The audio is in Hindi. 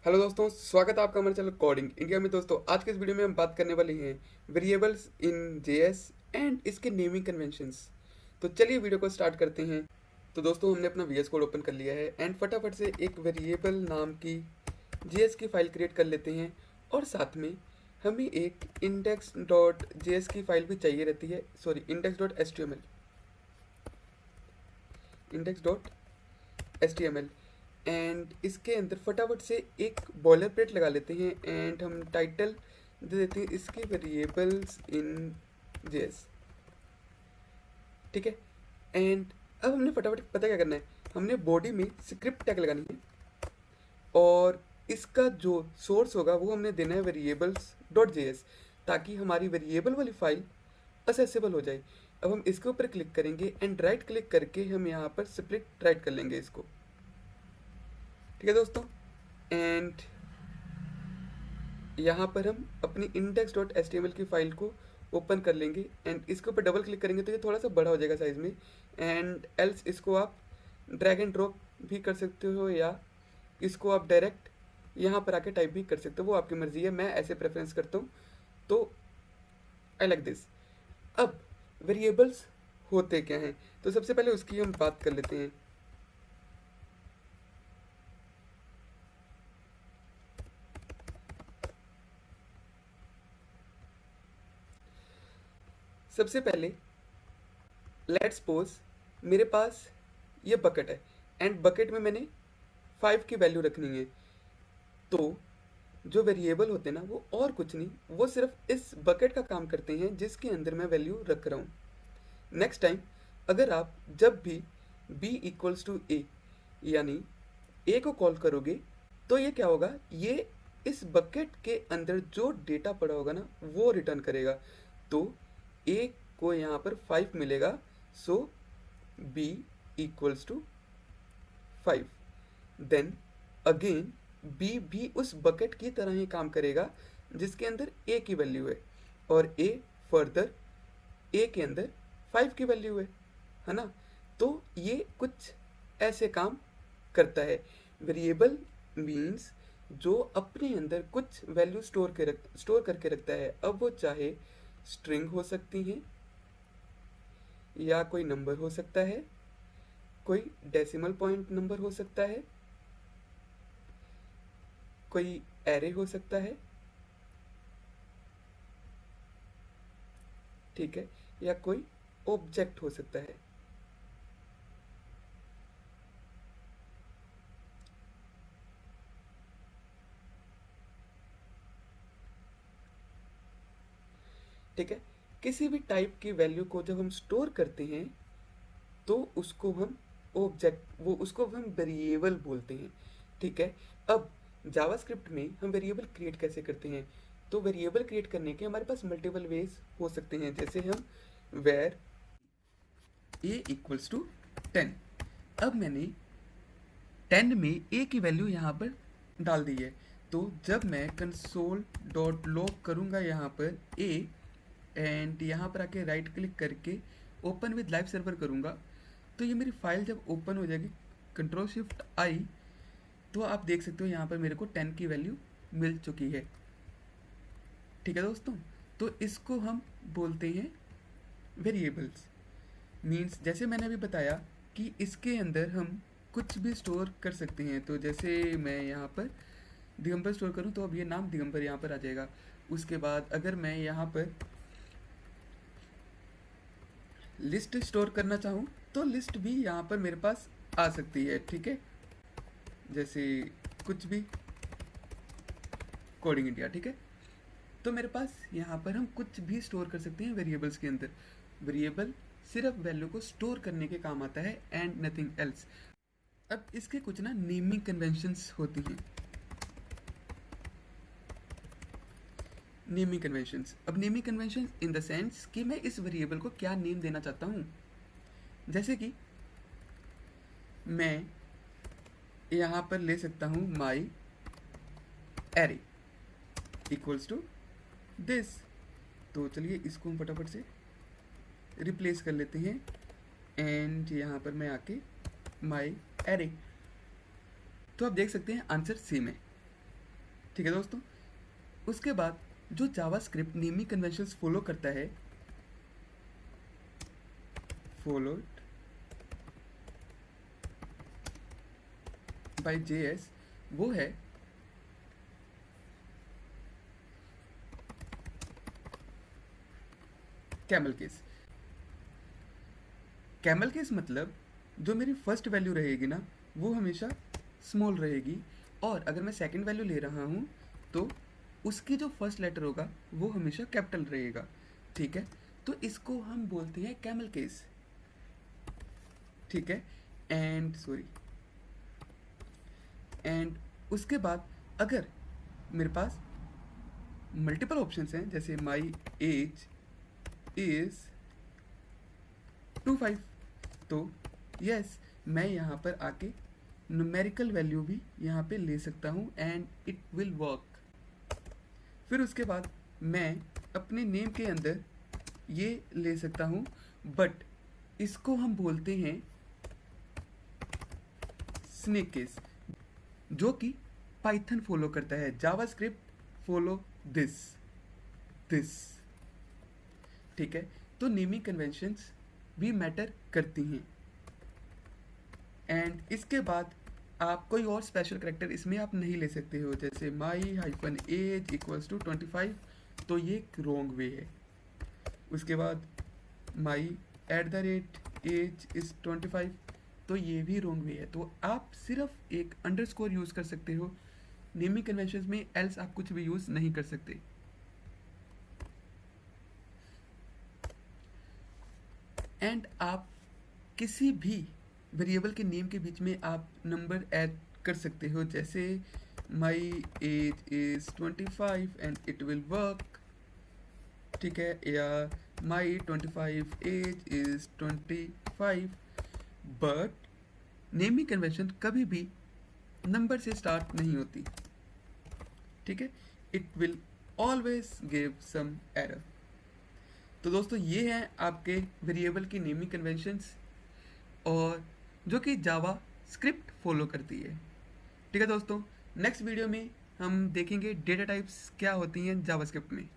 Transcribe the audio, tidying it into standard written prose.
हेलो दोस्तों, स्वागत है आपका हमारे चैनल कोडिंग इंडिया में। दोस्तों आज के इस वीडियो में हम बात करने वाले हैं वेरिएबल्स इन जेएस एंड इसके नेमिंग कन्वेंशंस। तो चलिए वीडियो को स्टार्ट करते हैं। तो दोस्तों हमने अपना वीएस कोड ओपन कर लिया है एंड फटाफट से एक वेरिएबल नाम की जेएस की फाइल क्रिएट कर लेते हैं। और साथ में हमें एक इंडेक्स डॉट जेएस की फाइल भी चाहिए रहती है, sorry index dot H T M L, index dot H T M L. And इसके अंदर फटाफट से एक बॉयलर प्लेट लगा लेते हैं एंड हम टाइटल दे देते हैं इसके वेरिएबल्स इन जेएस। ठीक है। एंड अब हमने फटाफट पता क्या करना है, हमने बॉडी में स्क्रिप्ट टैग लगानी है और इसका जो सोर्स होगा वो हमने देना है वेरिएबल्स डॉट जेएस, ताकि हमारी वेरिएबल वाली फाइल असेसेबल हो जाए। अब हम इसके ऊपर क्लिक करेंगे एंड राइट क्लिक करके हम यहाँ पर स्प्लिट राइट कर लेंगे इसको। ठीक है दोस्तों। एंड यहाँ पर हम अपनी index dot H T M L की फाइल को ओपन कर लेंगे एंड इसके ऊपर डबल क्लिक करेंगे तो ये थोड़ा सा बड़ा हो जाएगा साइज़ में। एंड एल्स इसको आप ड्रैग एंड ड्रॉप भी कर सकते हो या इसको आप डायरेक्ट यहाँ पर आके टाइप भी कर सकते हो, वो आपकी मर्ज़ी है। मैं ऐसे प्रेफरेंस करता हूँ, तो आई लाइक दिस। अब वेरिएबल्स होते क्या हैं, तो सबसे पहले उसकी हम बात कर लेते हैं। सबसे पहले लेट्स सपोज मेरे पास ये बकेट है एंड बकेट में मैंने 5 की वैल्यू रखनी है। तो जो वेरिएबल होते हैं ना, वो और कुछ नहीं, वो सिर्फ इस बकेट का काम करते हैं जिसके अंदर मैं वैल्यू रख रहा हूँ। नेक्स्ट टाइम अगर आप जब भी b इक्वल्स टू ए यानी a को कॉल करोगे तो ये क्या होगा, ये इस बकेट के अंदर जो डेटा पड़ा होगा ना वो रिटर्न करेगा। तो a को यहाँ पर 5 मिलेगा, so b equals to 5। Then again b भी उस बकेट की तरह ही काम करेगा जिसके अंदर a की वैल्यू है, और a फर्दर a के अंदर 5 की वैल्यू है ना। तो ये कुछ ऐसे काम करता है। वेरिएबल मीन्स जो अपने अंदर कुछ वैल्यू स्टोर करके रखता है। अब वो चाहे स्ट्रिंग हो सकती है या कोई नंबर हो सकता है, कोई डेसिमल पॉइंट नंबर हो सकता है, कोई एरे हो सकता है, ठीक है, या कोई ऑब्जेक्ट हो सकता है। ठीक है। किसी भी टाइप की वैल्यू को जब हम स्टोर करते हैं तो उसको हम उसको हम वेरिएबल बोलते हैं। ठीक है। अब जावास्क्रिप्ट में हम वेरिएबल क्रिएट कैसे करते हैं, तो वेरिएबल क्रिएट करने के हमारे पास मल्टीपल वेज हो सकते हैं। जैसे हम वेर a इक्वल्स टू 10, अब मैंने 10 में a की वैल्यू यहाँ पर डाल दी है। तो जब मैं कंसोल डॉट लॉग करूँगा यहाँ पर a एंड यहाँ पर आके राइट क्लिक करके ओपन विद लाइव सर्वर करूँगा, तो ये मेरी फाइल जब ओपन हो जाएगी, कंट्रोल शिफ्ट आई, तो आप देख सकते हो यहाँ पर मेरे को 10 की वैल्यू मिल चुकी है। ठीक है दोस्तों, तो इसको हम बोलते हैं वेरिएबल्स। मीन्स जैसे मैंने अभी बताया कि इसके अंदर हम कुछ भी स्टोर कर सकते हैं। तो जैसे मैं यहाँ पर दिगंबर स्टोर करूँ तो अब ये नाम दिगंबर यहाँ पर आ जाएगा। उसके बाद अगर मैं यहाँ पर लिस्ट स्टोर करना चाहूँ तो लिस्ट भी यहाँ पर मेरे पास आ सकती है। ठीक है, जैसे कुछ भी कोडिंग इंडिया। ठीक है, तो मेरे पास यहाँ पर हम कुछ भी स्टोर कर सकते हैं वेरिएबल्स के अंदर। वेरिएबल सिर्फ वैल्यू को स्टोर करने के काम आता है एंड नथिंग एल्स। अब इसके कुछ ना नेमिंग कन्वेंशंस होती हैं। नेमिंग कन्वेंशंस, अब naming conventions in the sense कि मैं इस वेरिएबल को क्या नेम देना चाहता हूँ। जैसे कि मैं यहाँ पर ले सकता हूँ my array equals to this. तो चलिए इसको हम फटाफट से रिप्लेस कर लेते हैं एंड यहाँ पर मैं आके माई एरे, तो आप देख सकते हैं आंसर सेम है। ठीक है दोस्तों। उसके बाद जो जावास्क्रिप्ट नेमिंग कन्वेंशंस फॉलो करता है, फॉलोड बाय JS, वो है कैमल केस। कैमल केस मतलब जो मेरी फर्स्ट वैल्यू रहेगी ना, वो हमेशा स्मॉल रहेगी, और अगर मैं सेकंड वैल्यू ले रहा हूँ तो उसकी जो फर्स्ट लेटर होगा वो हमेशा कैपिटल रहेगा। ठीक है, तो इसको हम बोलते हैं कैमल केस। ठीक है, एंड उसके बाद अगर मेरे पास मल्टीपल ऑप्शंस हैं, जैसे माई एज इज 25, तो यस, मैं यहाँ पर आके न्यूमेरिकल वैल्यू भी यहाँ पे ले सकता हूँ एंड इट विल वर्क। फिर उसके बाद मैं अपने नेम के अंदर ये ले सकता हूँ, बट इसको हम बोलते हैं स्नेक केस, जो कि पाइथन फॉलो करता है। JavaScript follow this. ठीक है, तो नेमिंग कन्वेंशंस भी मैटर करती हैं। एंड इसके बाद आप कोई और स्पेशल करेक्टर इसमें आप नहीं ले सकते हो, जैसे माई हाइफन एज इक्वल्स टू 25, तो ये रॉन्ग वे है। उसके बाद माई @ एज इज 25, तो ये भी रॉन्ग वे है। तो आप सिर्फ एक अंडरस्कोर यूज़ कर सकते हो नेमिंग कन्वेंशंस में, एल्स आप कुछ भी यूज़ नहीं कर सकते। एंड आप किसी भी वेरिएबल के नेम के बीच में आप नंबर ऐड कर सकते हो, जैसे my age is 25 and it will work. ठीक है, या my 25 age is 25, but naming convention कभी भी नंबर से स्टार्ट नहीं होती। ठीक है, it will always give some error. तो दोस्तों, ये हैं आपके वेरिएबल की नेमिंग कन्वेंशंस, और जो कि जावा स्क्रिप्ट फॉलो करती है। ठीक है दोस्तों, नेक्स्ट वीडियो में हम देखेंगे डेटा टाइप्स क्या होती हैं जावास्क्रिप्ट में।